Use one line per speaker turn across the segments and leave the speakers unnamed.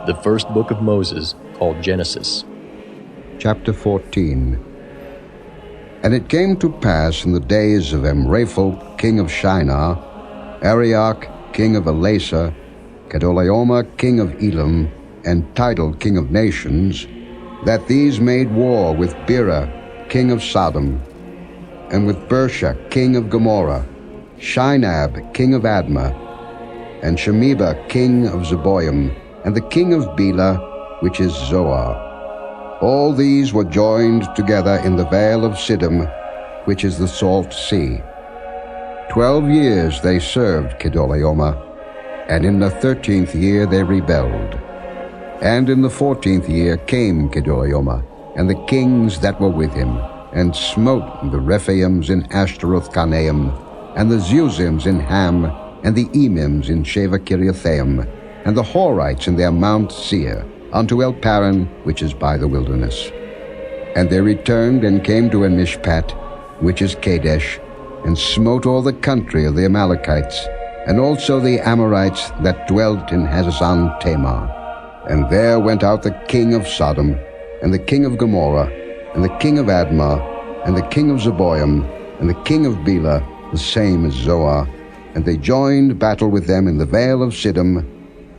The first book of Moses, called Genesis.
Chapter 14. And it came to pass in the days of Amraphel king of Shinar, Arioch king of Elasa, Kedorlaomer king of Elam, and Tidal king of nations, that these made war with Bera king of Sodom, and with Bersha king of Gomorrah, Shinab king of Admah, and Shemeba king of Zeboim, and the king of Bela, which is Zoar. All these were joined together in the vale of Siddim, which is the salt sea. 12 years they served Kedorlaomer, and in the 13th year they rebelled. And in the 14th year came Kedorlaomer, and the kings that were with him, and smote the Rephaims in Ashtaroth-Karnaim, and the Zuzims in Ham, and the Emims in Sheva-Kiriathaim, and the Horites in their Mount Seir, unto El Paran, which is by the wilderness. And they returned and came to En-Mishpat, which is Kadesh, and smote all the country of the Amalekites, and also the Amorites that dwelt in Hazazon Tamar. And there went out the king of Sodom, and the king of Gomorrah, and the king of Admah, and the king of Zeboim, and the king of Bela, the same as Zoar, and they joined battle with them in the vale of Siddim,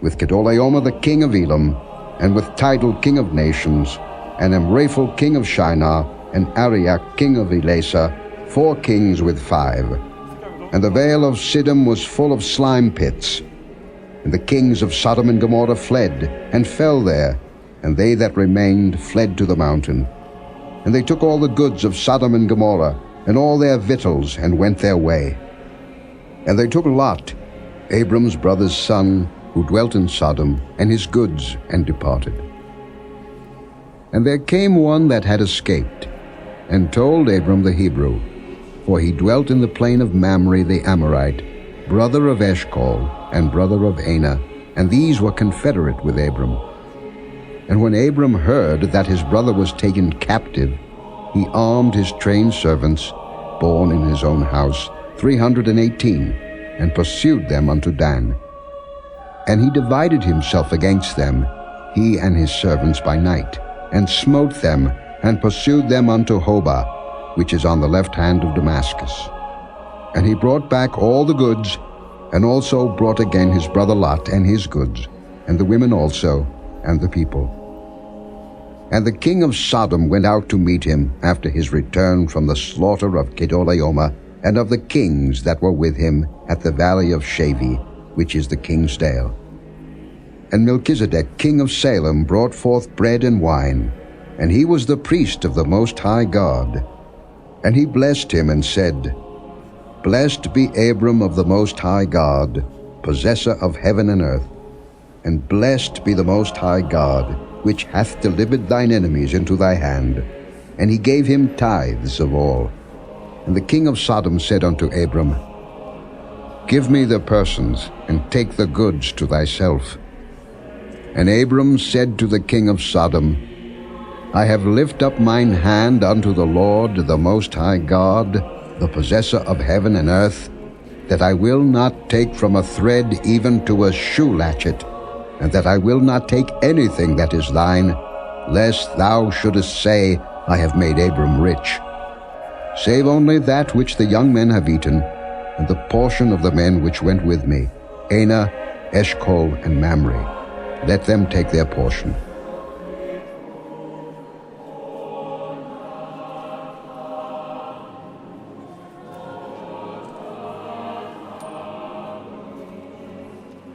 with Kedorlaomer the king of Elam, and with Tidal king of nations, and Amraphel king of Shinar, and Arioch king of Elasa, 4 kings with 5. And the vale of Siddim was full of slime pits. And the kings of Sodom and Gomorrah fled, and fell there, and they that remained fled to the mountain. And they took all the goods of Sodom and Gomorrah, and all their victuals, and went their way. And they took Lot, Abram's brother's son, who dwelt in Sodom, and his goods, and departed. And there came one that had escaped, and told Abram the Hebrew, for he dwelt in the plain of Mamre the Amorite, brother of Eshcol, and brother of Anah, and these were confederate with Abram. And when Abram heard that his brother was taken captive, he armed his trained servants, born in his own house, 318, and pursued them unto Dan. And he divided himself against them, he and his servants by night, and smote them, and pursued them unto Hobah, which is on the left hand of Damascus. And he brought back all the goods, and also brought again his brother Lot and his goods, and the women also, and the people. And the king of Sodom went out to meet him after his return from the slaughter of Kedorlaomer, and of the kings that were with him at the valley of Shavi, which is the king's dale. And Melchizedek king of Salem brought forth bread and wine, and he was the priest of the Most High God. And he blessed him and said, Blessed be Abram of the Most High God, possessor of heaven and earth, and blessed be the Most High God, which hath delivered thine enemies into thy hand. And he gave him tithes of all. And the king of Sodom said unto Abram, Give me the persons, and take the goods to thyself. And Abram said to the king of Sodom, I have lift up mine hand unto the Lord, the Most High God, the possessor of heaven and earth, that I will not take from a thread even to a shoe latchet, and that I will not take anything that is thine, lest thou shouldest say, I have made Abram rich. Save only that which the young men have eaten, and the portion of the men which went with me, Anah, Eshcol, and Mamre. Let them take their portion.